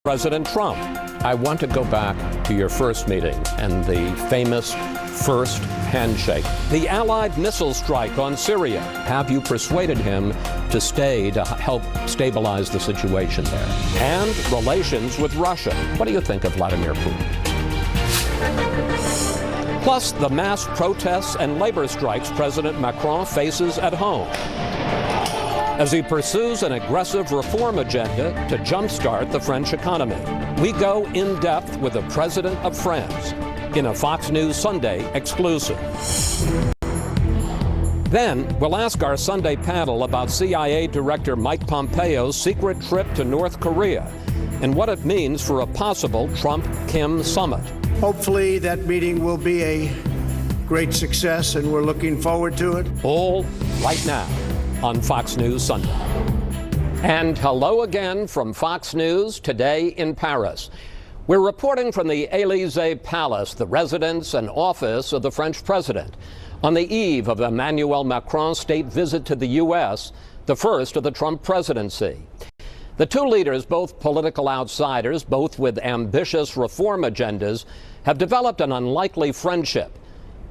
President Trump. I want to go back to your first meeting and the famous first handshake. The Allied missile strike on Syria. Have you persuaded him to stay to help stabilize the situation there? And relations with Russia. What do you think of Vladimir Putin? Plus, the mass protests and labor strikes President Macron faces at home as he pursues an aggressive reform agenda to jumpstart the French economy. We go in depth with the President of France in a Fox News Sunday exclusive. Then, we'll ask our Sunday panel about CIA Director Mike Pompeo's secret trip to North Korea and what it means for a possible Trump-Kim summit. Hopefully that meeting will be a great success, and we're looking forward to it. All right now on Fox News Sunday. And hello again from Fox News, today in Paris. We're reporting from the Élysée Palace, the residence and office of the French president, on the eve of Emmanuel Macron's state visit to the U.S., the first of the Trump presidency. The two leaders, both political outsiders, both with ambitious reform agendas, have developed an unlikely friendship.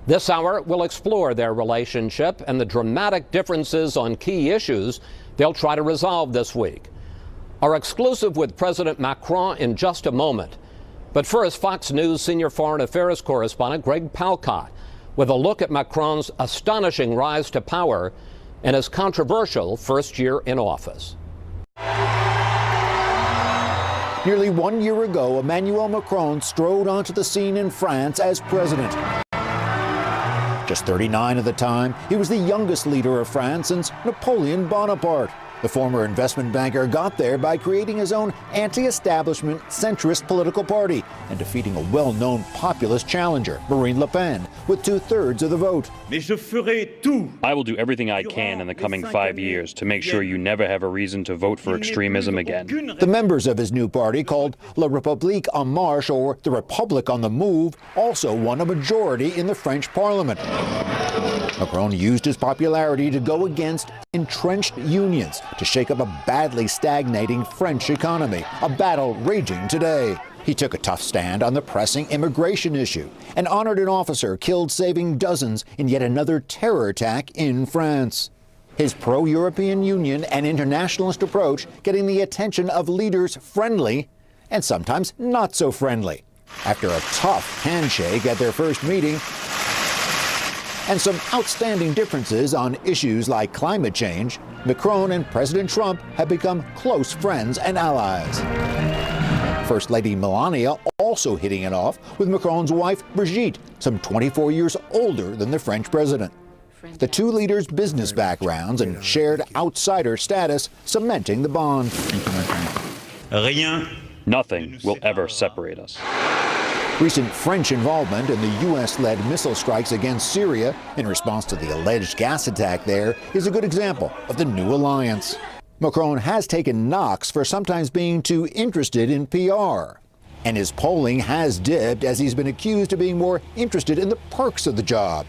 This hour, we'll explore their relationship and the dramatic differences on key issues they'll try to resolve this week. Our exclusive with President Macron in just a moment. But first, Fox News senior foreign affairs correspondent Greg Palcott with a look at Macron's astonishing rise to power and his controversial first year in office. Nearly 1 year ago, Emmanuel Macron strode onto the scene in France as president. Just 39 at the time, he was the youngest leader of France since Napoleon Bonaparte. The former investment banker got there by creating his own anti-establishment centrist political party and defeating a well-known populist challenger, Marine Le Pen, with 2/3 of the vote. I will do everything I can in the coming 5 years to make sure you never have a reason to vote for extremism again. The members of his new party, called La République en Marche, or the Republic on the Move, also won a majority in the French parliament. Macron used his popularity to go against entrenched unions to shake up a badly stagnating French economy, a battle raging today. He took a tough stand on the pressing immigration issue and honored an officer killed saving dozens in yet another terror attack in France. His pro-European Union and internationalist approach getting the attention of leaders friendly and sometimes not so friendly. After a tough handshake at their first meeting, and some outstanding differences on issues like climate change, Macron and President Trump have become close friends and allies. First Lady Melania also hitting it off with Macron's wife, Brigitte, some 24 years older than the French president. The two leaders' business backgrounds and shared outsider status cementing the bond. Nothing will ever separate us. Recent French involvement in the U.S.-led missile strikes against Syria in response to the alleged gas attack there is a good example of the new alliance. Macron has taken knocks for sometimes being too interested in PR. And his polling has dipped as he's been accused of being more interested in the perks of the job.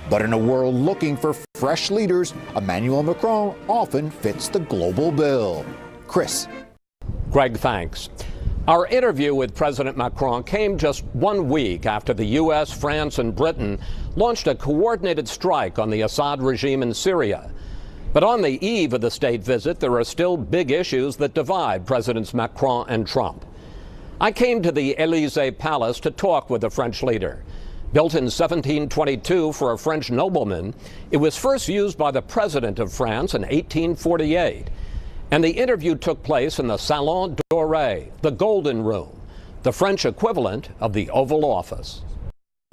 But in a world looking for fresh leaders, Emmanuel Macron often fits the global bill. Chris. Greg, thanks. Our interview with President Macron came just 1 week after the U.S., France, and Britain launched a coordinated strike on the Assad regime in Syria. But on the eve of the state visit, there are still big issues that divide Presidents Macron and Trump. I came to the Élysée Palace to talk with the French leader. Built in 1722 for a French nobleman, it was first used by the President of France in 1848. And the interview took place in the Salon Doré, the Golden Room, the French equivalent of the Oval Office.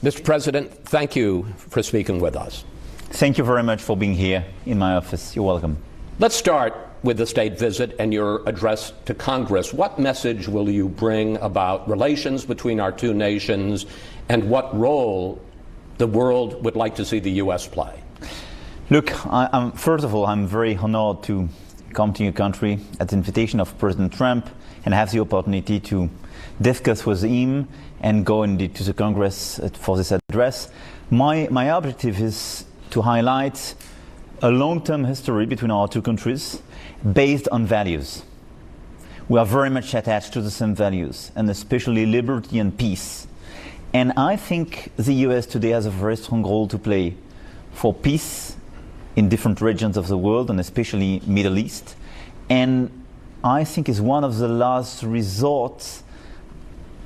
Mr. President, thank you for speaking with us. Thank you very much for being here in my office. You're welcome. Let's start with the state visit and your address to Congress. What message will you bring about relations between our two nations and what role the world would like to see the U.S. play? Look, first of all, I'm very honored to come to your country at the invitation of President Trump and have the opportunity to discuss with him and go indeed to the Congress for this address. My objective is to highlight a long-term history between our two countries based on values. we are very much attached to the same values, and especially liberty and peace. And I think the US today has a very strong role to play for peace in different regions of the world, and especially Middle East. And I think is one of the last resort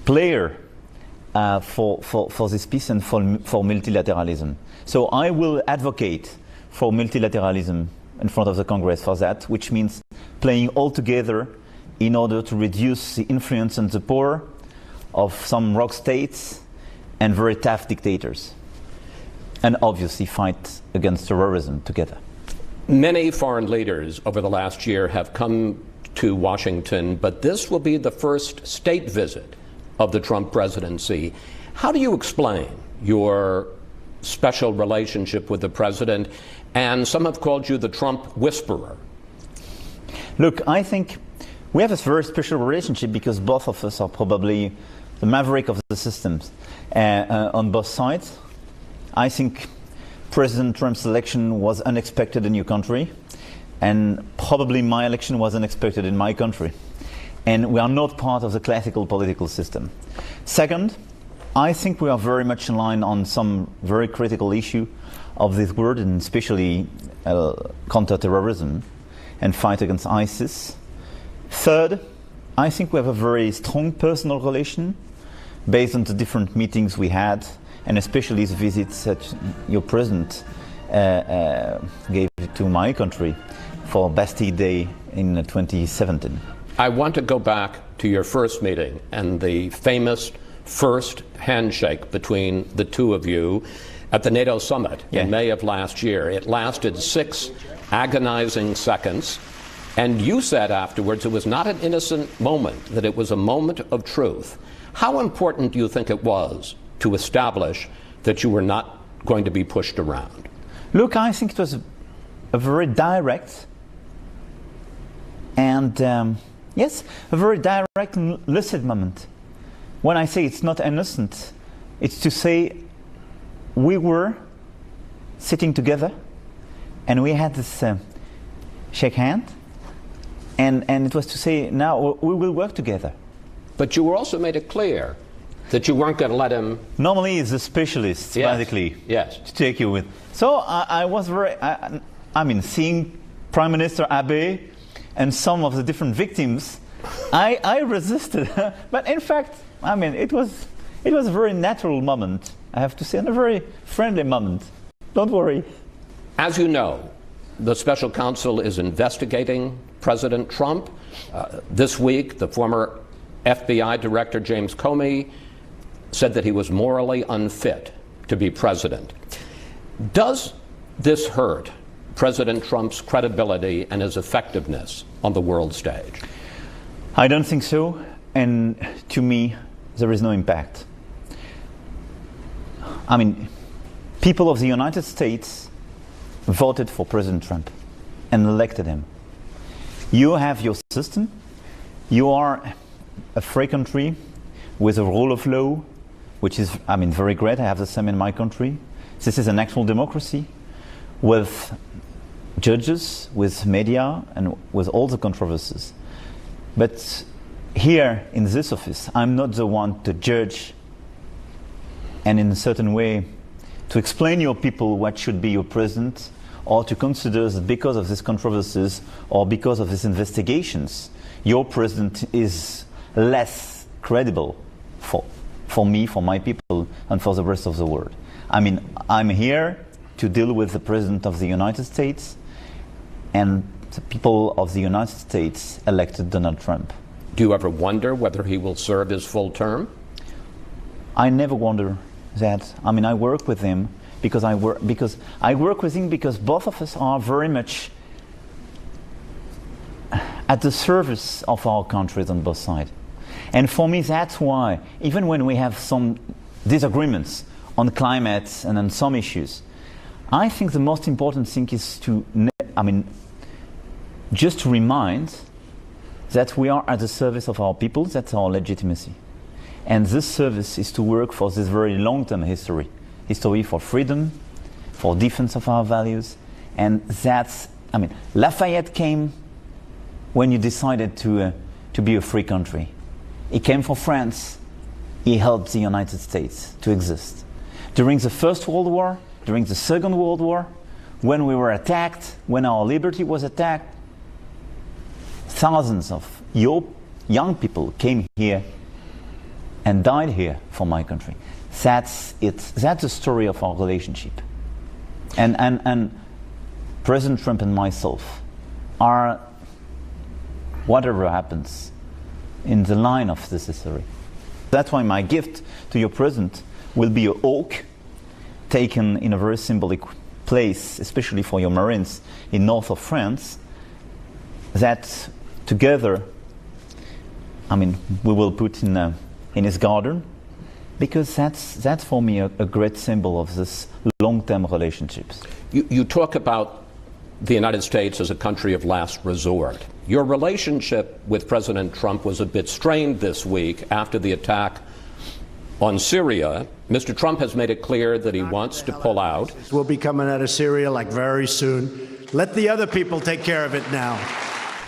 player for this peace and for multilateralism. So I will advocate for multilateralism in front of the Congress for that, which means playing all together in order to reduce the influence and the power of some rogue states and very tough dictators, and obviously fight against terrorism together. Many foreign leaders over the last year have come to Washington, but this will be the first state visit of the Trump presidency. How do you explain your special relationship with the president? And some have called you the Trump whisperer. Look, I think we have a very special relationship because both of us are probably the maverick of the systems on both sides. I think President Trump's election was unexpected in your country, and probably my election was unexpected in my country. And we are not part of the classical political system. Second, I think we are very much in line on some very critical issue of this world, and especially counter-terrorism and fight against ISIS. Third, I think we have a very strong personal relation based on the different meetings we had, and especially the visits that your president gave to my country for Bastille Day in 2017. I want to go back to your first meeting and the famous first handshake between the two of you at the NATO summit in May of last year. It lasted 6 agonizing seconds, and you said afterwards it was not an innocent moment, that it was a moment of truth. How important do you think it was to establish that you were not going to be pushed around? Look, I think it was a very direct and yes, a very direct and lucid moment. When I say it's not innocent, it's to say we were sitting together and we had this shake hand, and it was to say now we will work together. But you also made it clear that you weren't going to let him... Normally it's the specialists, basically, to take you with. So I was very, I mean, seeing Prime Minister Abe and some of the different victims, I resisted. But in fact, I mean, it was a very natural moment, I have to say, and a very friendly moment. Don't worry. As you know, the special counsel is investigating President Trump. This week, the former FBI Director James Comey said that he was morally unfit to be president. Does this hurt President Trump's credibility and his effectiveness on the world stage? I don't think so, and to me, there is no impact. I mean, people of the United States voted for President Trump and elected him. You have your system. You are a free country with a rule of law, which is, I mean, very great. I have the same in my country. This is an actual democracy with judges, with media, and with all the controversies. But here in this office, I'm not the one to judge and in a certain way to explain your people what should be your president, or to consider that because of these controversies or because of these investigations, your president is less credible for me, for my people, and for the rest of the world. I mean, I'm here to deal with the President of the United States, and the people of the United States elected Donald Trump. Do you ever wonder whether he will serve his full term? I never wonder that. I mean, I work with him because I work with him because both of us are very much at the service of our countries on both sides. And for me, that's why, even when we have some disagreements on climate and on some issues, I think the most important thing is to, just to remind that we are at the service of our people. That's our legitimacy. And this service is to work for this very long-term history for freedom, for defense of our values. And that's, Lafayette came when you decided to to be a free country. He came from France. He helped the United States to exist. During the First World War, during the Second World War, when we were attacked, when our liberty was attacked, thousands of young people came here and died here for my country. That's it. That's the story of our relationship. And President Trump and myself are, whatever happens, in the line of this history. That's why my gift to your president will be an oak taken in a very symbolic place, especially for your Marines in north of France, that together, I mean, we will put in his garden, because that's for me a great symbol of this long-term relationships. You talk about the United States as a country of last resort. Your relationship with President Trump was a bit strained this week after the attack on Syria. Mr. Trump has made it clear that he wants to pull out. We'll be coming out of Syria like very soon. Let the other people take care of it now.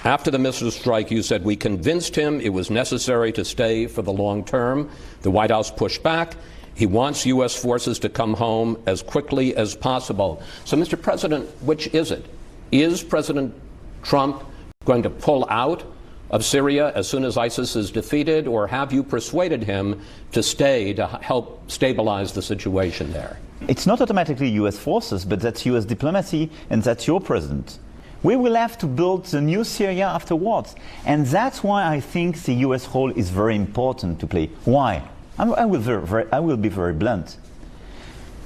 After the missile strike, you said, we convinced him it was necessary to stay for the long term. The White House pushed back. He wants U.S. forces to come home as quickly as possible. So, Mr. President, which is it? Is President Trump going to pull out of Syria as soon as ISIS is defeated, or have you persuaded him to stay to help stabilize the situation there? It's not automatically U.S. forces, but that's U.S. diplomacy, and that's your president. We will have to build the new Syria afterwards, and that's why I think the U.S. role is very important to play. Why? I will be very blunt.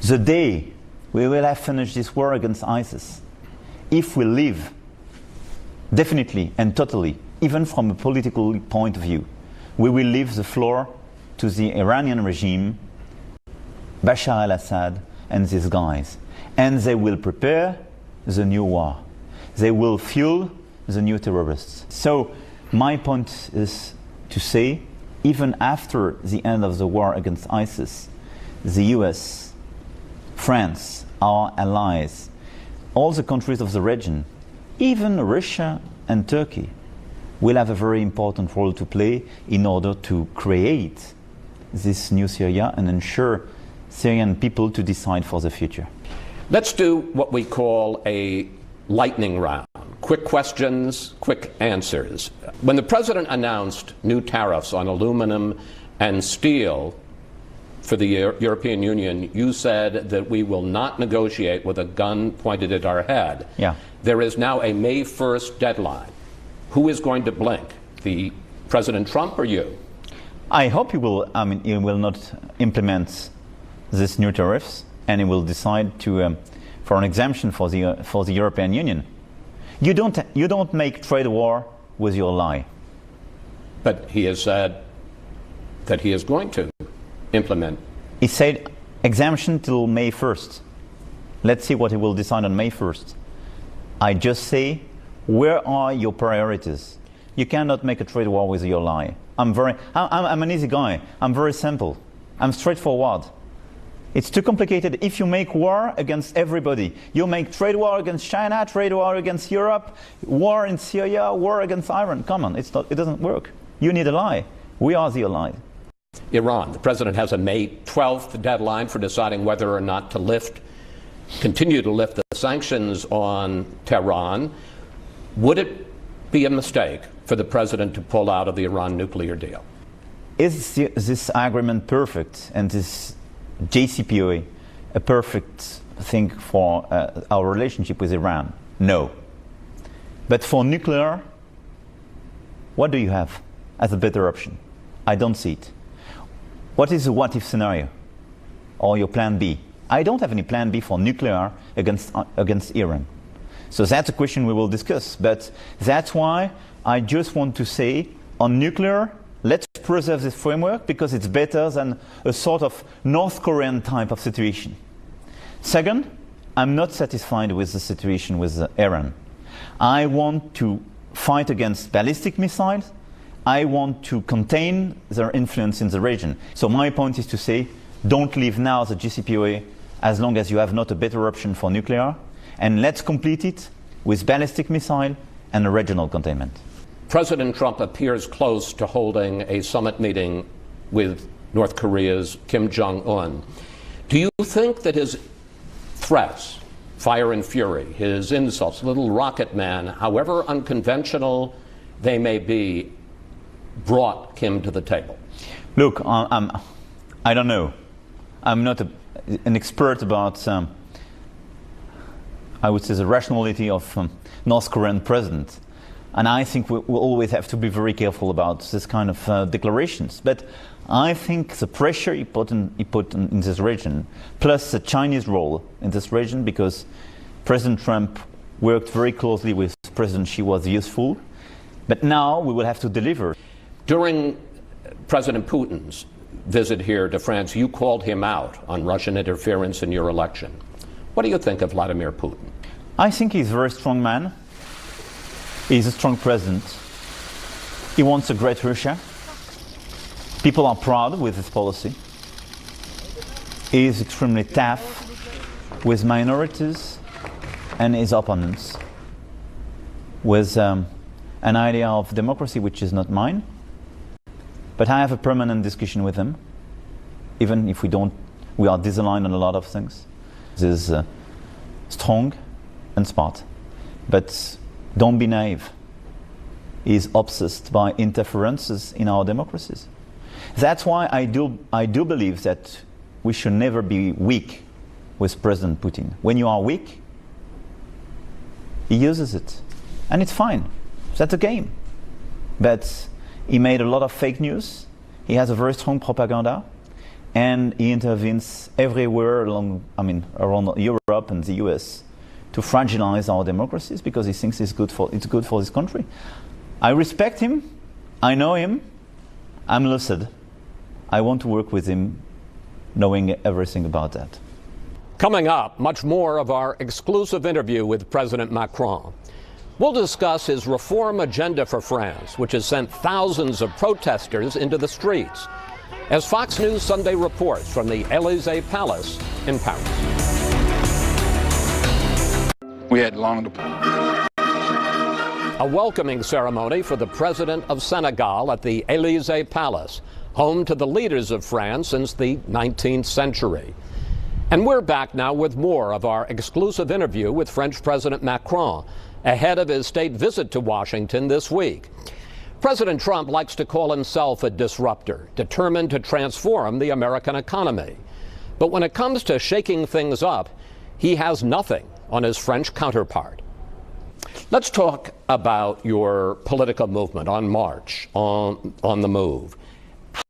The day we will have finished this war against ISIS, if we leave, definitely and totally, even from a political point of view, we will leave the floor to the Iranian regime, Bashar al-Assad and these guys, and they will prepare the new war. They will fuel the new terrorists. So my point is to say, even after the end of the war against ISIS, the US, France, our allies, all the countries of the region, even Russia and Turkey, will have a very important role to play in order to create this new Syria and ensure Syrian people to decide for the future. Let's do what we call a lightning round. Quick questions, quick answers. When the president announced new tariffs on aluminum and steel for the European Union, you said that we will not negotiate with a gun pointed at our head. Yeah. There is now a May 1st deadline. Who is going to blink? The President Trump or you? I hope he will not implement these new tariffs, and he will decide to for an exemption for the European Union. You don't make trade war with your lie. But he has said that he is going to implement. He said exemption till May 1st. Let's see what he will decide on May 1st. I just say, where are your priorities? You cannot make a trade war with your lie. I'm an easy guy. I'm very simple. I'm straightforward. It's too complicated. If you make war against everybody, you make trade war against China, trade war against Europe, war in Syria, war against Iran. Come on, it doesn't work. You need a lie. We are the ally. Iran. The president has a May 12th deadline for deciding whether or not to continue to lift the sanctions on Tehran. Would it be a mistake for the president to pull out of the Iran nuclear deal? Is this agreement perfect, and this JCPOA a perfect thing for our relationship with Iran? No. But for nuclear, what do you have as a better option? I don't see it. What is the what-if scenario? Or your plan B? I don't have any plan B for nuclear against Iran. So that's a question we will discuss. But that's why I just want to say, on nuclear, let's preserve this framework, because it's better than a sort of North Korean type of situation. Second, I'm not satisfied with the situation with Iran. I want to fight against ballistic missiles. I want to contain their influence in the region. So my point is to say, don't leave now the JCPOA as long as you have not a better option for nuclear, and let's complete it with ballistic missile and a regional containment. President Trump appears close to holding a summit meeting with North Korea's Kim Jong-un. Do you think that his threats, fire and fury, his insults, little rocket man, however unconventional they may be, brought Kim to the table? Look, I don't know. I'm not an expert about, I would say, the rationality of North Korean president. And I think we always have to be very careful about this kind of declarations. But I think the pressure he put in this region, plus the Chinese role in this region, because President Trump worked very closely with President Xi, was useful. But now we will have to deliver. During President Putin's visit here to France, you called him out on Russian interference in your election. What do you think of Vladimir Putin? I think he's a very strong man. He's a strong president. He wants a great Russia. People are proud with his policy. He is extremely tough with minorities and his opponents, with an idea of democracy which is not mine. But I have a permanent discussion with him, even if we are disaligned on a lot of things. He is strong and smart, but don't be naive. He is obsessed by interferences in our democracies. That's why I do believe that we should never be weak with President Putin. When you are weak, he uses it, and it's fine. That's a game. But he made a lot of fake news. He has a very strong propaganda, and he intervenes everywhere around Europe and the US to fragilize our democracies because he thinks it's good for this country. I respect him. I know him. I'm lucid. I want to work with him, knowing everything about that. Coming up, much more of our exclusive interview with President Macron. We'll discuss his reform agenda for France, which has sent thousands of protesters into the streets, as Fox News Sunday reports from the Élysée Palace in Paris. We had long to... A welcoming ceremony for the President of Senegal at the Élysée Palace, home to the leaders of France since the 19th century. And we're back now with more of our exclusive interview with French President Macron ahead of his state visit to Washington this week. President Trump likes to call himself a disruptor, determined to transform the American economy. But when it comes to shaking things up, he has nothing on his French counterpart. Let's talk about your political movement, En Marche, on the Move.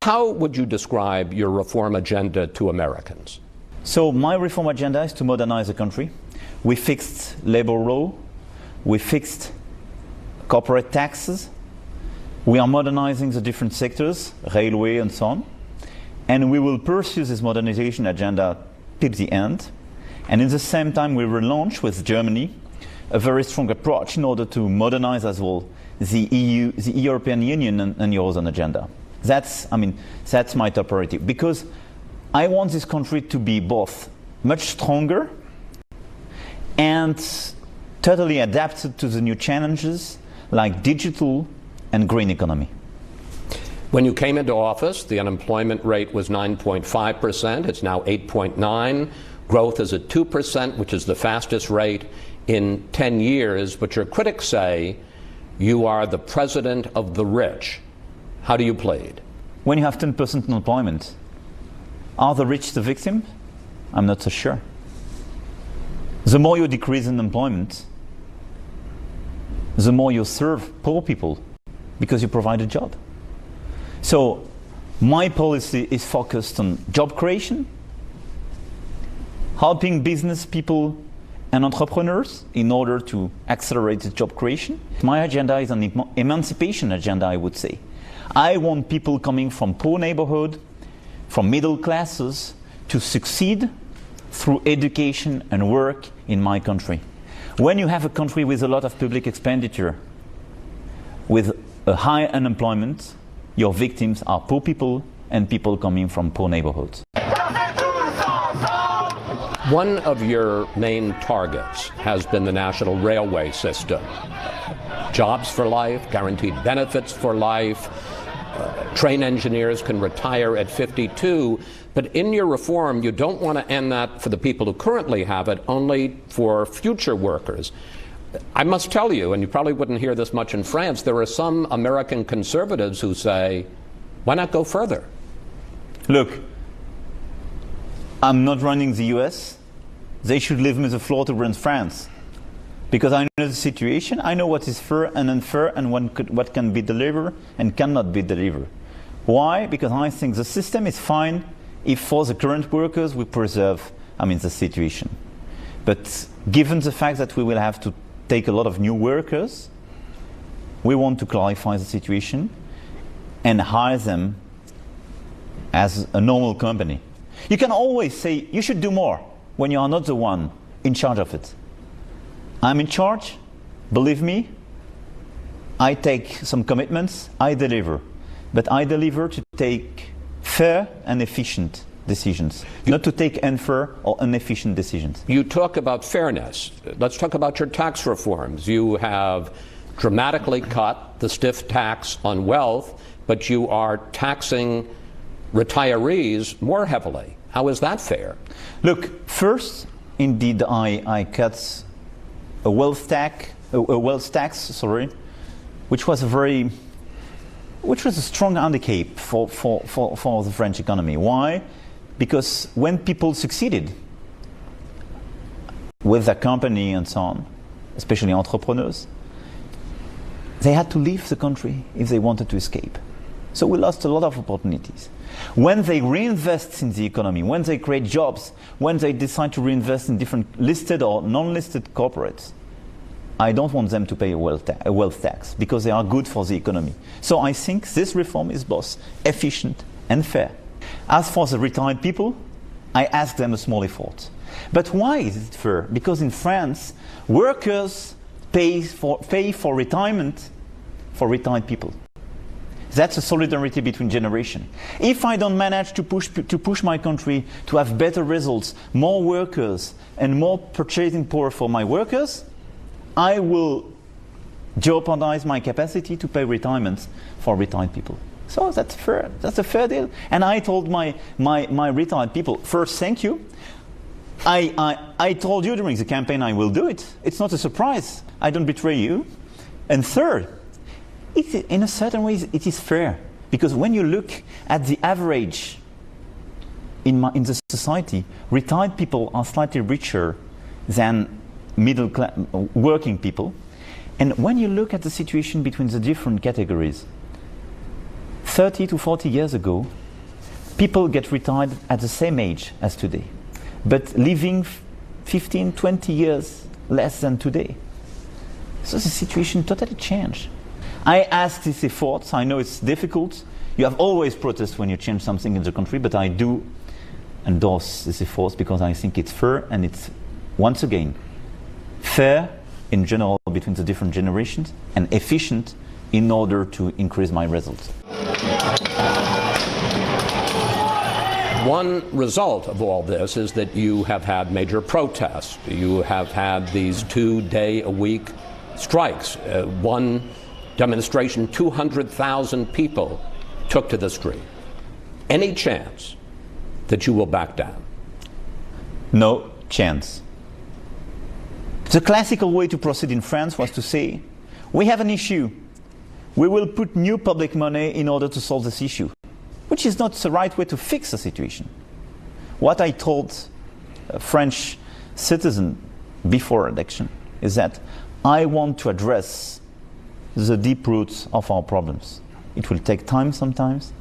How would you describe your reform agenda to Americans? So my reform agenda is to modernize the country. We fixed labor law. We fixed corporate taxes. We are modernizing the different sectors, railway and so on. And we will pursue this modernization agenda till the end. And at the same time, we will launch with Germany a very strong approach in order to modernize as well the EU, the European Union and Eurozone agenda. That's my top priority, because I want this country to be both much stronger and totally adapted to the new challenges like digital and green economy. When you came into office, the unemployment rate was 9.5%. It's now 8.9%. Growth is at 2%, which is the fastest rate in 10 years. But your critics say you are the president of the rich. How do you plead? When you have 10% unemployment, are the rich the victim? I'm not so sure. The more you decrease unemployment, the more you serve poor people because you provide a job. So my policy is focused on job creation, helping business people and entrepreneurs in order to accelerate the job creation. My agenda is an emancipation agenda, I would say. I want people coming from poor neighborhood, from middle classes, to succeed through education and work in my country. When you have a country with a lot of public expenditure, with a high unemployment, your victims are poor people and people coming from poor neighborhoods. One of your main targets has been the national railway system. jobs for life, guaranteed benefits for life. Train engineers can retire at 52. But in your reform, you don't want to end that for the people who currently have it, only for future workers. I must tell you, and you probably wouldn't hear this much in France, there are some American conservatives who say, why not go further? Look, I'm not running the US. They should leave me the floor to run France. Because I know the situation, I know what is fair and unfair and what can be delivered and cannot be delivered. Why? Because I think the system is fine if for the current workers we preserve, the situation. But given the fact that we will have to take a lot of new workers, we want to clarify the situation and hire them as a normal company. You can always say you should do more when you are not the one in charge of it. I'm in charge, believe me, I take some commitments, I deliver. But I deliver to take fair and efficient decisions, not to take unfair or inefficient decisions. You talk about fairness. Let's talk about your tax reforms. You have dramatically cut the stiff tax on wealth, but you are taxing retirees more heavily. How is that fair? Look, first, indeed, I cut a wealth tax, which was a strong handicap for the French economy. Why? Because when people succeeded with their company and so on, especially entrepreneurs, they had to leave the country if they wanted to escape. So we lost a lot of opportunities. When they reinvest in the economy, when they create jobs, when they decide to reinvest in different listed or non-listed corporates, I don't want them to pay a wealth tax because they are good for the economy. So I think this reform is both efficient and fair. As for the retired people, I ask them a small effort. But why is it fair? Because in France, workers pay for retirement for retired people. That's a solidarity between generations. If I don't manage to push my country to have better results, more workers and more purchasing power for my workers, I will jeopardize my capacity to pay retirements for retired people. So that's fair. That's a fair deal. And I told my retired people, first, thank you. I told you during the campaign I will do it. It's not a surprise. I don't betray you. And third, in a certain way, it is fair. Because when you look at the average in the society, retired people are slightly richer than middle class working people. And when you look at the situation between the different categories, 30 to 40 years ago, people get retired at the same age as today, but living 15, 20 years less than today. So the situation totally changed. I ask these efforts. I know it's difficult. You have always protest when you change something in the country, but I do endorse these efforts because I think it's fair and it's, once again, fair in general between the different generations and efficient in order to increase my results. One result of all this is that you have had major protests. You have had these 2-day-a-week strikes. One demonstration, 200,000 people took to the street. Any chance that you will back down? No chance. The classical way to proceed in France was to say, we have an issue. We will put new public money in order to solve this issue, which is not the right way to fix the situation. What I told a French citizen before election is that I want to address the deep roots of our problems. It will take time sometimes.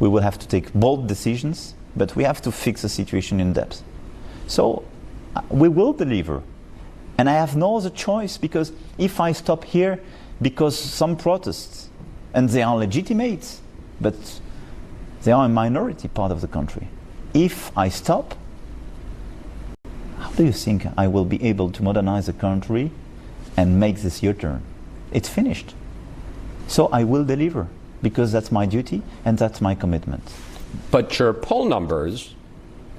We will have to take bold decisions, but we have to fix the situation in depth. So we will deliver. And I have no other choice, because if I stop here, because some protests, and they are legitimate, but they are a minority part of the country. If I stop, how do you think I will be able to modernize the country and make this U-turn? It's finished. So I will deliver, because that's my duty and that's my commitment. But your poll numbers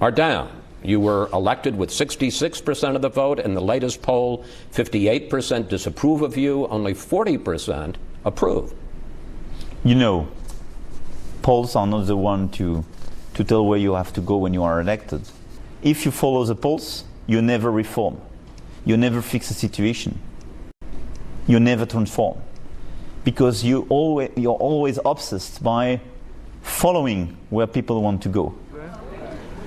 are down. You were elected with 66% of the vote. In the latest poll, 58% disapprove of you, only 40% approve. You know, polls are not the one to tell where you have to go when you are elected. If you follow the polls, you never reform. You never fix a situation. You never transform. Because you're always obsessed by following where people want to go.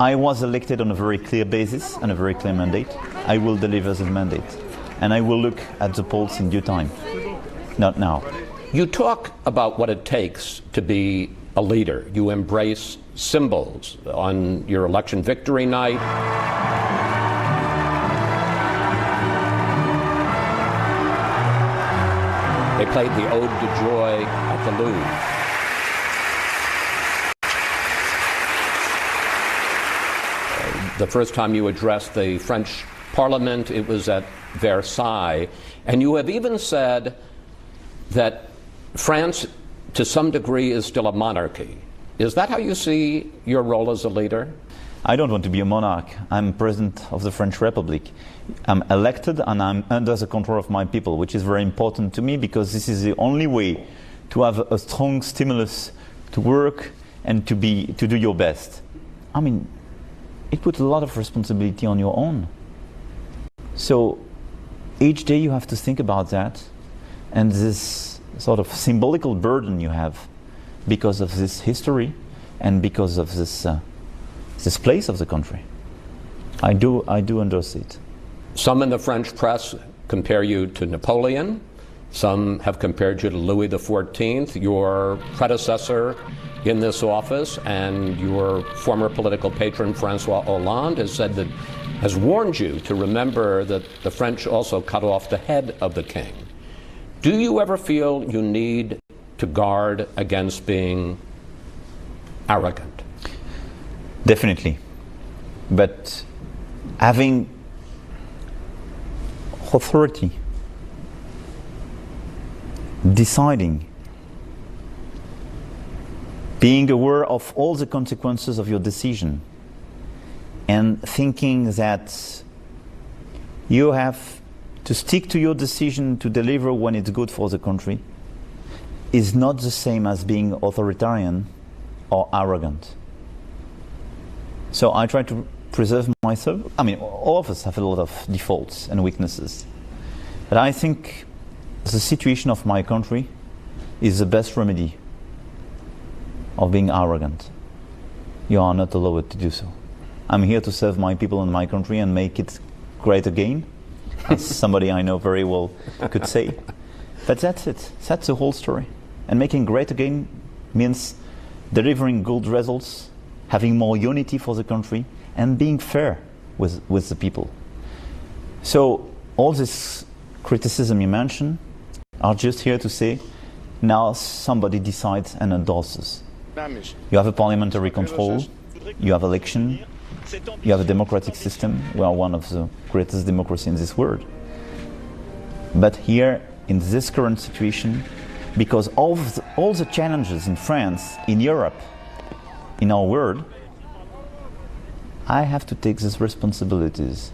I was elected on a very clear basis and a very clear mandate. I will deliver the mandate. And I will look at the polls in due time, not now. You talk about what it takes to be a leader. You embrace symbols on your election victory night. They played the Ode to Joy at the Louvre. The first time you addressed the French Parliament, it was at Versailles. And you have even said that France, to some degree, is still a monarchy. Is that how you see your role as a leader? I don't want to be a monarch. I'm president of the French Republic. I'm elected and I'm under the control of my people, which is very important to me because this is the only way to have a strong stimulus to work and to do your best. I mean, it puts a lot of responsibility on your own. So each day you have to think about that and this sort of symbolical burden you have because of this history and because of this place of the country. I do endorse it. Some in the French press compare you to Napoleon. Some have compared you to Louis XIV, your predecessor in this office, and your former political patron Francois Hollande has warned you to remember that the French also cut off the head of the king. Do you ever feel you need to guard against being arrogant? Definitely. But having authority, deciding, being aware of all the consequences of your decision, and thinking that you have to stick to your decision to deliver when it's good for the country is not the same as being authoritarian or arrogant. So I try to preserve myself. I mean, all of us have a lot of defaults and weaknesses. But I think the situation of my country is the best remedy of being arrogant. You are not allowed to do so. I'm here to serve my people and my country and make it great again, as somebody I know very well could say. But that's it. That's the whole story. And making great again means delivering good results, having more unity for the country, and being fair with the people. So all this criticism you mentioned are just here to say, now somebody decides and endorses. You have a parliamentary control, you have election, you have a democratic system. We are one of the greatest democracies in this world. But here, in this current situation, because of all the challenges in France, in Europe, in our world, I have to take these responsibilities.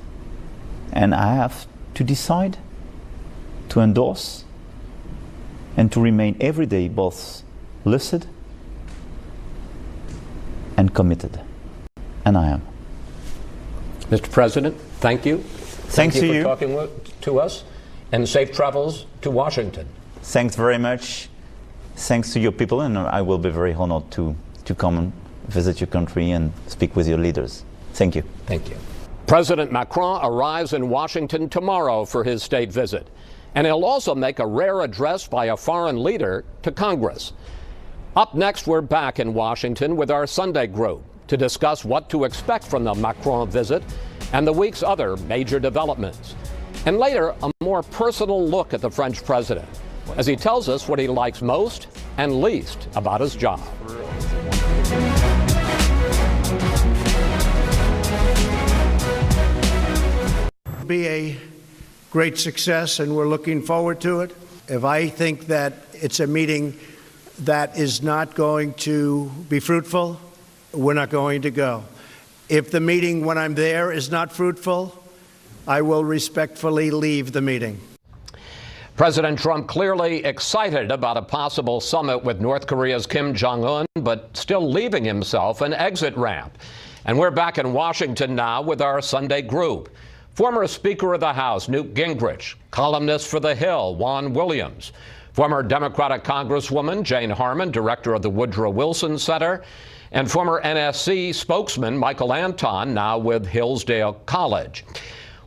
And I have to decide to endorse and to remain every day both lucid and committed. And I am. Mr. President, thank you. Thanks to you for talking to us, and safe travels to Washington. Thanks very much. Thanks to your people, and I will be very honored to come and visit your country and speak with your leaders. Thank you. Thank you. President Macron arrives in Washington tomorrow for his state visit, and he'll also make a rare address by a foreign leader to Congress. Up next, we're back in Washington with our Sunday group to discuss what to expect from the Macron visit and the week's other major developments. And later, a more personal look at the French president as he tells us what he likes most and least about his job. Be a great success, and we're looking forward to it. If I think that it's a meeting that is not going to be fruitful, we're not going to go. If the meeting when I'm there is not fruitful, I will respectfully leave the meeting. President Trump clearly excited about a possible summit with North Korea's Kim Jong-un, but still leaving himself an exit ramp. And we're back in Washington now with our Sunday group. Former Speaker of the House Newt Gingrich, columnist for The Hill Juan Williams, former Democratic Congresswoman Jane Harman, director of the Woodrow Wilson Center, and former NSC spokesman Michael Anton, now with Hillsdale College.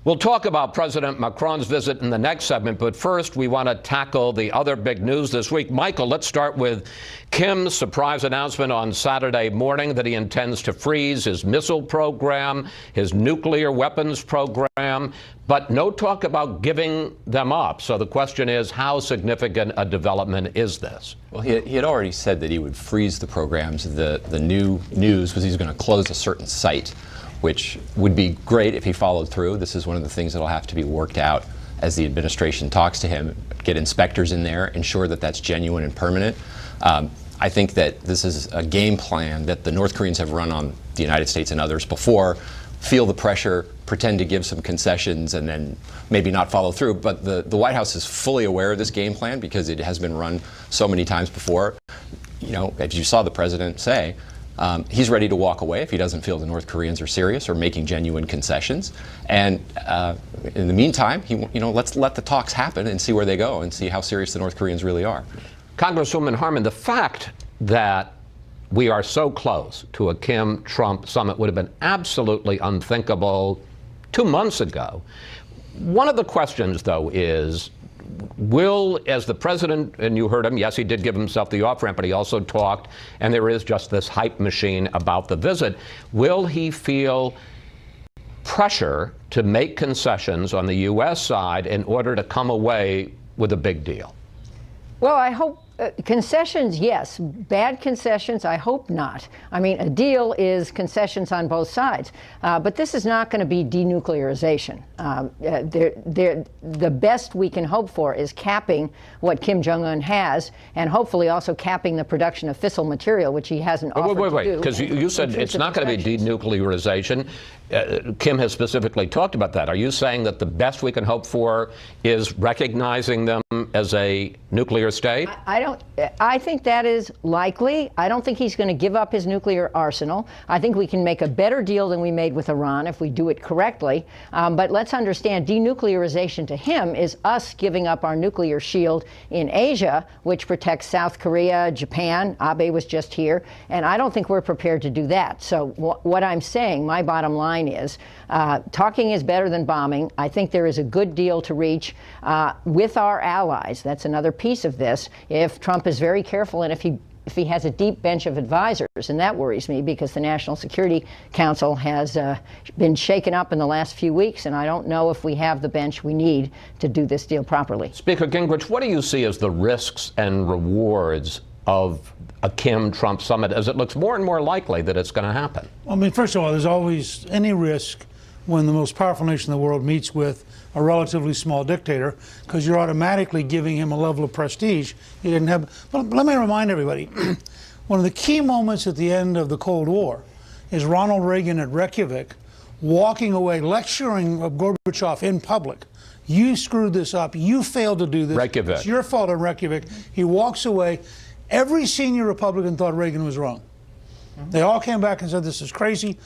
We'll talk about President Macron's visit in the next segment, but first we want to tackle the other big news this week. Michael, let's start with Kim's surprise announcement on Saturday morning that he intends to freeze his missile program, his nuclear weapons program, but no talk about giving them up. So the question is, how significant a development is this? Well, he had already said that he would freeze the programs. The new news was he's going to close a certain site, which would be great if he followed through. This is one of the things that will have to be worked out as the administration talks to him, get inspectors in there, ensure that that's genuine and permanent. I think that this is a game plan that the North Koreans have run on the United States and others before, feel the pressure, pretend to give some concessions, and then maybe not follow through. But the White House is fully aware of this game plan because it has been run so many times before. You know, as you saw the president say, he's ready to walk away if he doesn't feel the North Koreans are serious or making genuine concessions. And in the meantime, let's let the talks happen and see where they go and see how serious the North Koreans really are. Congresswoman Harman, the fact that we are so close to a Kim-Trump summit would have been absolutely unthinkable 2 months ago. One of the questions, though, is, will, as the president, and you heard him, yes, he did give himself the off-ramp, but he also talked, and there is just this hype machine about the visit, will he feel pressure to make concessions on the U.S. side in order to come away with a big deal? Well, I hope concessions, yes. Bad concessions, I hope not. I mean, a deal is concessions on both sides. But this is not going to be denuclearization. The best we can hope for is capping what Kim Jong-un has, and hopefully also capping the production of fissile material, which he hasn't offered to do. Wait, because you said it's not going to be denuclearization. Kim has specifically talked about that. Are you saying that the best we can hope for is recognizing them as a nuclear state? I think that is likely. I don't think he's going to give up his nuclear arsenal. I think we can make a better deal than we made with Iran if we do it correctly. But let's understand, denuclearization to him is us giving up our nuclear shield in Asia, which protects South Korea, Japan. Abe was just here. And I don't think we're prepared to do that. So what I'm saying, my bottom line is, talking is better than bombing. I think there is a good deal to reach with our allies. That's another piece of this. If Trump is very careful and if he has a deep bench of advisors, and that worries me because the National Security Council has been shaken up in the last few weeks, and I don't know if we have the bench we need to do this deal properly. Speaker Gingrich, what do you see as the risks and rewards of a Kim-Trump summit as it looks more and more likely that it's going to happen? I mean, first of all, there's always any risk when the most powerful nation in the world meets with a relatively small dictator, because you're automatically giving him a level of prestige he didn't have. But let me remind everybody, one of the key moments at the end of the Cold War is Ronald Reagan at Reykjavik walking away, lecturing Gorbachev in public. You screwed this up. You failed to do this. Reykjavik. It's your fault in Reykjavik. He walks away. Every senior Republican thought Reagan was wrong. They all came back and said, this is crazy.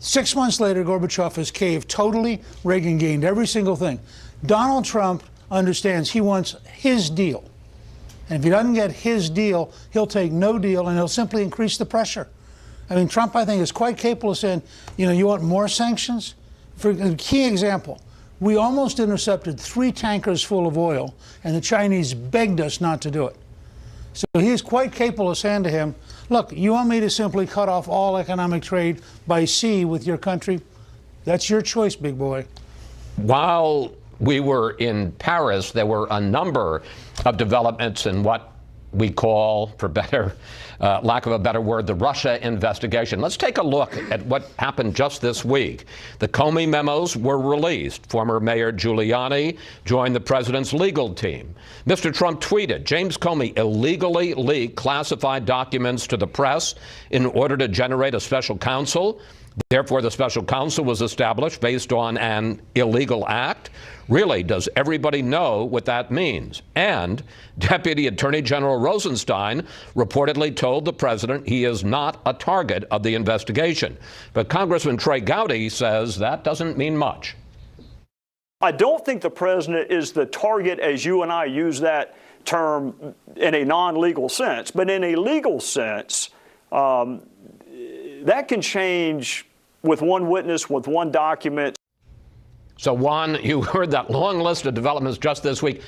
6 months later, Gorbachev has caved totally. Reagan gained every single thing. Donald Trump understands he wants his deal. And if he doesn't get his deal, he'll take no deal, and he'll simply increase the pressure. I mean, Trump, I think, is quite capable of saying, you want more sanctions? For a key example, we almost intercepted 3 tankers full of oil, and the Chinese begged us not to do it. So he's quite capable of saying to him, look, you want me to simply cut off all economic trade by sea with your country? That's your choice, big boy. While we were in Paris, there were a number of developments in what we call, for better lack of a better word, the Russia investigation. Let's take a look at what happened just this week. The Comey memos were released. Former Mayor Giuliani joined the president's legal team. Mr. Trump tweeted, James Comey illegally leaked classified documents to the press in order to generate a special counsel. Therefore, the special counsel was established based on an illegal act. Really, does everybody know what that means? And Deputy Attorney General Rosenstein reportedly told the president he is not a target of the investigation. But Congressman Trey Gowdy says that doesn't mean much. I don't think the president is the target, as you and I use that term, in a non-legal sense. But in a legal sense, that can change with one witness, with one document. So, Juan, you heard that long list of developments just this week.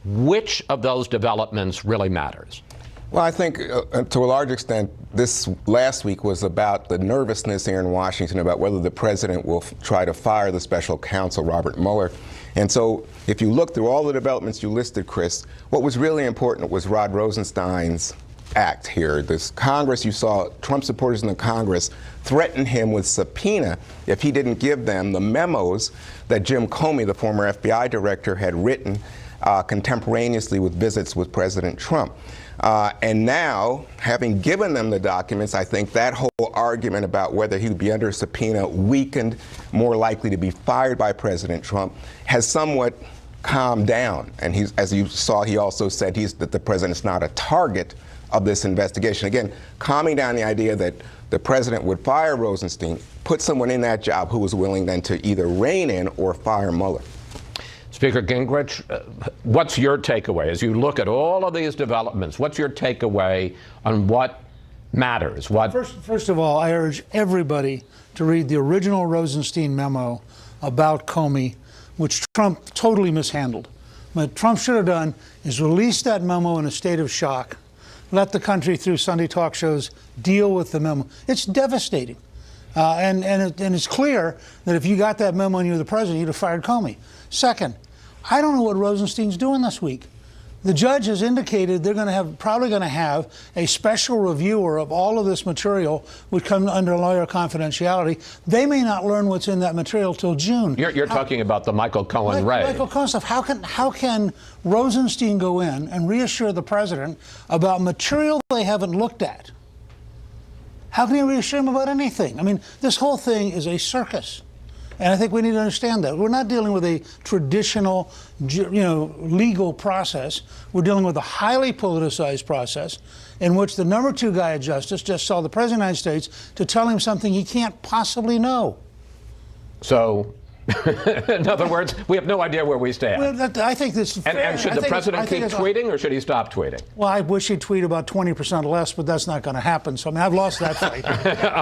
Which of those developments really matters? Well, I think to a large extent, this last week was about the nervousness here in Washington about whether the president will try to fire the special counsel, Robert Mueller. And so if you look through all the developments you listed, Chris, what was really important was Rod Rosenstein's act here. This Congress, you saw Trump supporters in the Congress threaten him with subpoena if he didn't give them the memos that Jim Comey, the former FBI director, had written contemporaneously with visits with President Trump. And now, having given them the documents, I think that whole argument about whether he would be under subpoena, weakened, more likely to be fired by President Trump, has somewhat calmed down. And he's, as you saw, he also said that the president's not a target of this investigation. Again, calming down the idea that the president would fire Rosenstein, put someone in that job who was willing then to either rein in or fire Mueller. Speaker Gingrich, what's your takeaway as you look at all of these developments? What's your takeaway on what matters? First of all, I urge everybody to read the original Rosenstein memo about Comey, which Trump totally mishandled. What Trump should have done is release that memo in a state of shock. Let the country, through Sunday talk shows, deal with the memo. It's devastating. And it's clear that if you got that memo and you were the president, you'd have fired Comey. Second, I don't know what Rosenstein's doing this week. The judge has indicated they're probably going to have a special reviewer of all of this material, which comes under lawyer confidentiality. They may not learn what's in that material till June. You're talking about the Michael Cohen raid. Michael Cohen stuff. How can Rosenstein go in and reassure the president about material they haven't looked at? How can he reassure him about anything? I mean, this whole thing is a circus. And I think we need to understand that. We're not dealing with a traditional, legal process. We're dealing with a highly politicized process in which the number 2 guy at Justice just saw the President of the United States to tell him something he can't possibly know. So, in other words, we have no idea where we stand. Well, I think this is fair. And should the president keep tweeting, or should he stop tweeting? Well, I wish he'd tweet about 20% less, but that's not going to happen. So, I mean, I've lost that fight.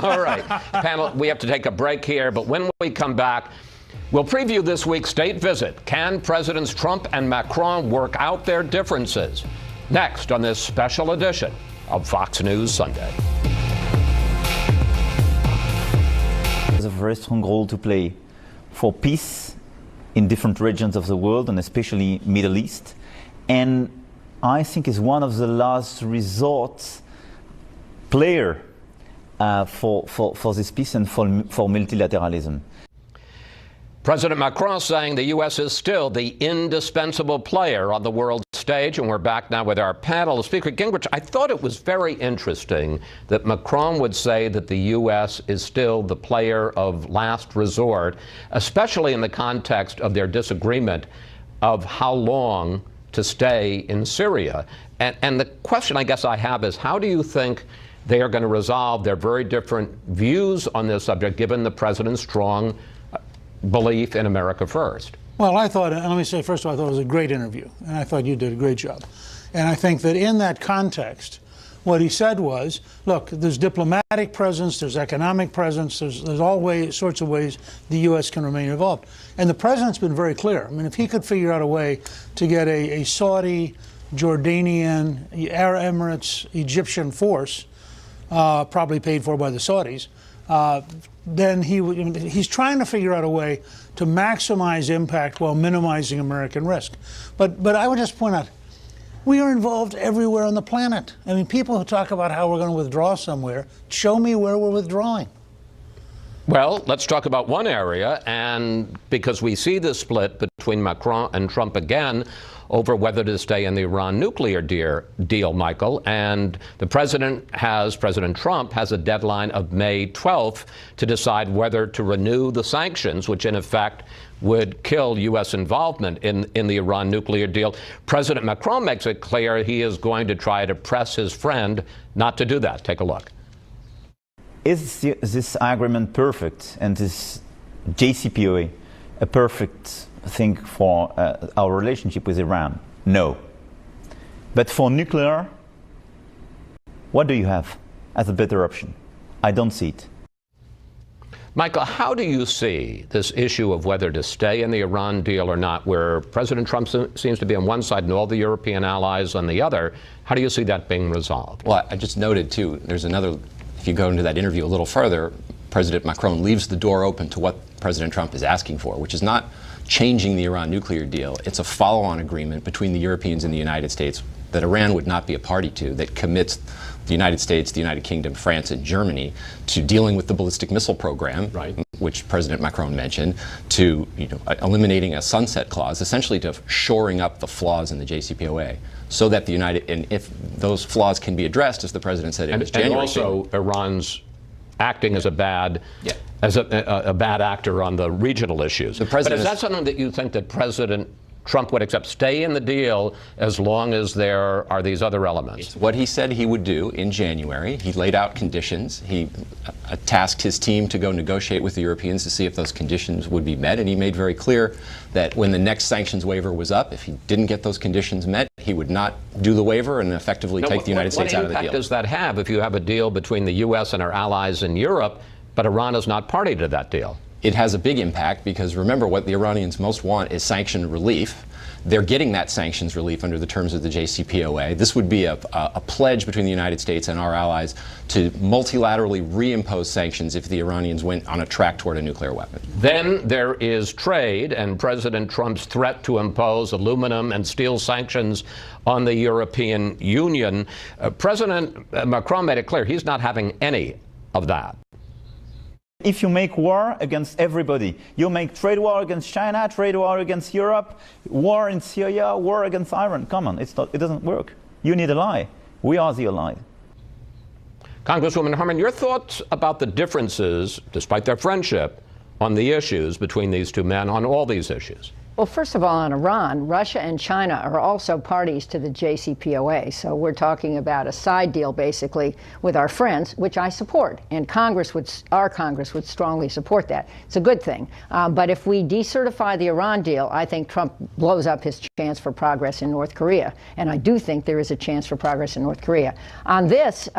All right. Panel, we have to take a break here, but when we come back, we'll preview this week's state visit. Can Presidents Trump and Macron work out their differences? Next on this special edition of Fox News Sunday. There's a very strong role to play for peace in different regions of the world, and especially Middle East. And I think is one of the last resort player for this peace and for multilateralism. President Macron saying the U.S. is still the indispensable player on the world stage, and we're back now with our panel. Speaker Gingrich, I thought it was very interesting that Macron would say that the U.S. is still the player of last resort, especially in the context of their disagreement of how long to stay in Syria. And the question I guess I have is, how do you think they are going to resolve their very different views on this subject, given the president's strong belief in America first? Well, I thought, and let me say, first of all, I thought it was a great interview, and I thought you did a great job. And I think that in that context, what he said was, look, there's diplomatic presence, there's economic presence, there's all sorts of ways the U.S. can remain involved. And the president's been very clear. I mean, if he could figure out a way to get a Saudi, Jordanian, Arab Emirates, Egyptian force, probably paid for by the Saudis, then he's trying to figure out a way to maximize impact while minimizing American risk. But I would just point out, We are involved everywhere on the planet. I mean, people who talk about how we're going to withdraw somewhere, show me where we're withdrawing. Well, let's talk about one area, and because we see the split between Macron and Trump again over whether to stay in the Iran nuclear deal, Michael, and President Trump has a deadline of May 12th to decide whether to renew the sanctions, which in effect would kill U.S. involvement in the Iran nuclear deal. President Macron makes it clear he is going to try to press his friend not to do that. Take a look. Is this agreement perfect, and this JCPOA a perfect thing for our relationship with Iran? No. But for nuclear, what do you have as a better option? I don't see it. Michael, how do you see this issue of whether to stay in the Iran deal or not, where President Trump seems to be on one side and all the European allies on the other? How do you see that being resolved? Well, I just noted, too, there's another, if you go into that interview a little further, President Macron leaves the door open to what President Trump is asking for, which is not changing the Iran nuclear deal. It's a follow-on agreement between the Europeans and the United States that Iran would not be a party to, that commits the United States, the United Kingdom, France, and Germany to dealing with the ballistic missile program, right, which President Macron mentioned, to eliminating a sunset clause, essentially to shoring up the flaws in the JCPOA, so that and if those flaws can be addressed, as the president said in his January also statement, Iran's acting as a bad actor on the regional issues. But is that something that you think that President Trump would accept? Stay in the deal as long as there are these other elements? It's what he said he would do in January. He laid out conditions. He tasked his team to go negotiate with the Europeans to see if those conditions would be met, and he made very clear that when the next sanctions waiver was up, if he didn't get those conditions met, he would not do the waiver and effectively take the United States out of the deal. What impact does that have if you have a deal between the U.S. and our allies in Europe, but Iran is not party to that deal? It has a big impact because, remember, what the Iranians most want is sanction relief. They're getting that sanctions relief under the terms of the JCPOA. This would be a pledge between the United States and our allies to multilaterally reimpose sanctions if the Iranians went on a track toward a nuclear weapon. Then there is trade and President Trump's threat to impose aluminum and steel sanctions on the European Union. President Macron made it clear he's not having any of that. If you make war against everybody, you make trade war against China, trade war against Europe, war in Syria, war against Iran. Come on, it doesn't work. You need a ally. We are the ally. Congresswoman Harman, your thoughts about the differences, despite their friendship, on the issues between these two men on all these issues? Well, first of all, on Iran, Russia and China are also parties to the JCPOA. So we're talking about a side deal, basically, with our friends, which I support. And our Congress would strongly support that. It's a good thing. But if we decertify the Iran deal, I think Trump blows up his chance for progress in North Korea. And I do think there is a chance for progress in North Korea. On this,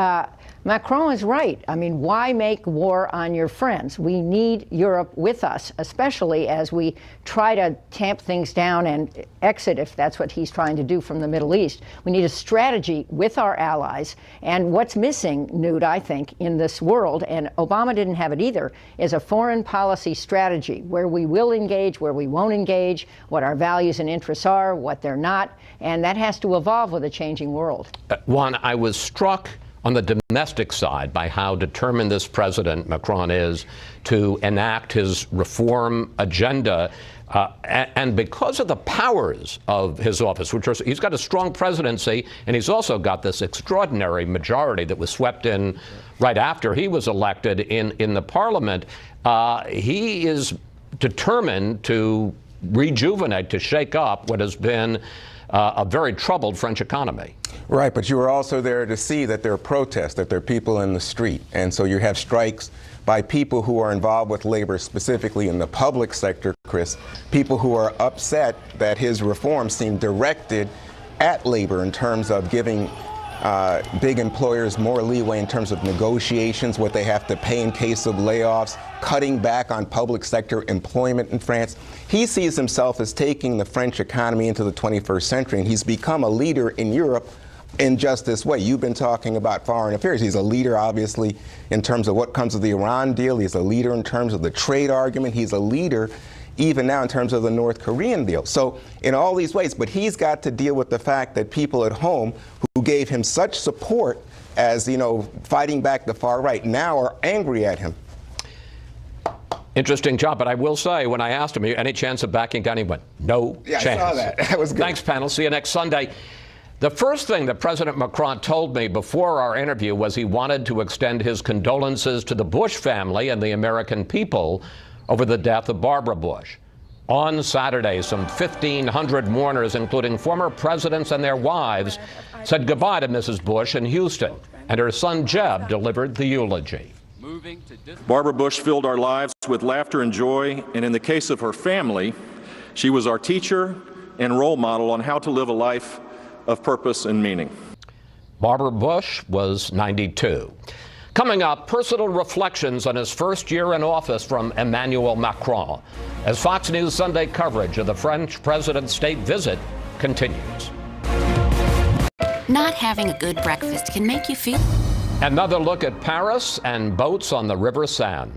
Macron is right. I mean, why make war on your friends? We need Europe with us, especially as we try to tamp things down and exit, if that's what he's trying to do, from the Middle East. We need a strategy with our allies. And what's missing, Newt, I think, in this world, and Obama didn't have it either, is a foreign policy strategy where we will engage, where we won't engage, what our values and interests are, what they're not. And that has to evolve with a changing world. Juan, I was struck on the domestic side by how determined this President Macron is to enact his reform agenda. And because of the powers of his office, he's got a strong presidency, and he's also got this extraordinary majority that was swept in right after he was elected in the parliament. He is determined to rejuvenate, to shake up what has been a very troubled French economy. Right, but you were also there to see that there are protests, that there are people in the street. And so you have strikes by people who are involved with labor, specifically in the public sector, Chris, people who are upset that his reforms seem directed at labor in terms of giving big employers more leeway in terms of negotiations, what they have to pay in case of layoffs, cutting back on public sector employment in France. He sees himself as taking the French economy into the 21st century, and he's become a leader in Europe in just this way. You've been talking about foreign affairs. He's a leader, obviously, in terms of what comes of the Iran deal. He's a leader in terms of the trade argument. He's a leader even now in terms of the North Korean deal. So in all these ways, but he's got to deal with the fact that people at home who gave him such support as, you know, fighting back the far right now are angry at him. Interesting job, but I will say, when I asked him, any chance of backing down, he went, no chance. I saw that. That was good. Thanks, panel. See you next Sunday. The first thing that President Macron told me before our interview was he wanted to extend his condolences to the Bush family and the American people over the death of Barbara Bush. On Saturday, some 1,500 mourners, including former presidents and their wives, said goodbye to Mrs. Bush in Houston, and her son Jeb delivered the eulogy. Barbara Bush filled our lives with laughter and joy, and in the case of her family, she was our teacher and role model on how to live a life of purpose and meaning. Barbara Bush was 92. Coming up, personal reflections on his first year in office from Emmanuel Macron, as Fox News Sunday coverage of the French president's state visit continues. Not having a good breakfast can make you feel... Another look at Paris and boats on the River Seine.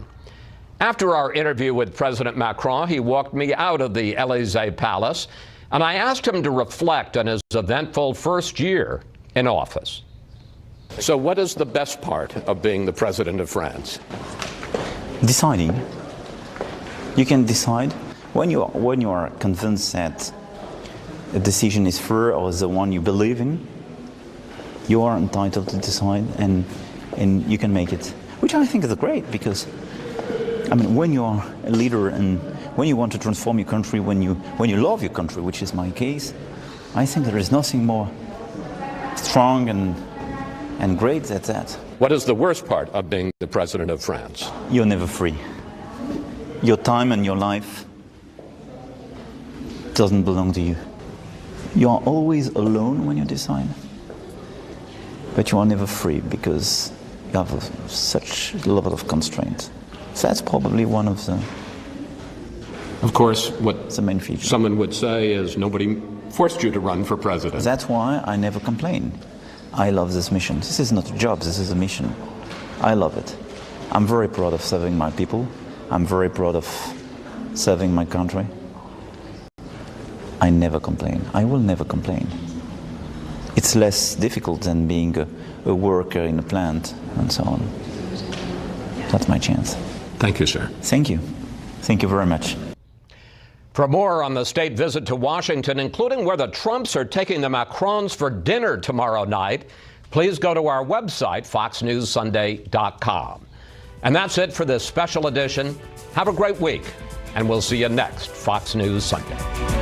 After our interview with President Macron, he walked me out of the Élysée Palace, and I asked him to reflect on his eventful first year in office. So what is the best part of being the president of France? Deciding. You can decide when you are convinced that a decision is fair or is the one you believe in. You are entitled to decide, and you can make it, which I think is great, because I mean, when you are a leader and when you want to transform your country, when you love your country, which is my case, I think there is nothing more strong and great than that. What is the worst part of being the president of France? You're never free. Your time and your life doesn't belong to you. You are always alone when you decide. But you are never free because you have such a level of constraint. So that's probably one of the... Of course, what the main feature. Someone would say is nobody forced you to run for president. That's why I never complain. I love this mission. This is not a job, this is a mission. I love it. I'm very proud of serving my people. I'm very proud of serving my country. I never complain. I will never complain. It's less difficult than being a worker in a plant and so on. That's my chance. Thank you, sir. Thank you. Thank you very much. For more on the state visit to Washington, including where the Trumps are taking the Macrons for dinner tomorrow night, please go to our website, foxnewssunday.com. And that's it for this special edition. Have a great week, and we'll see you next Fox News Sunday.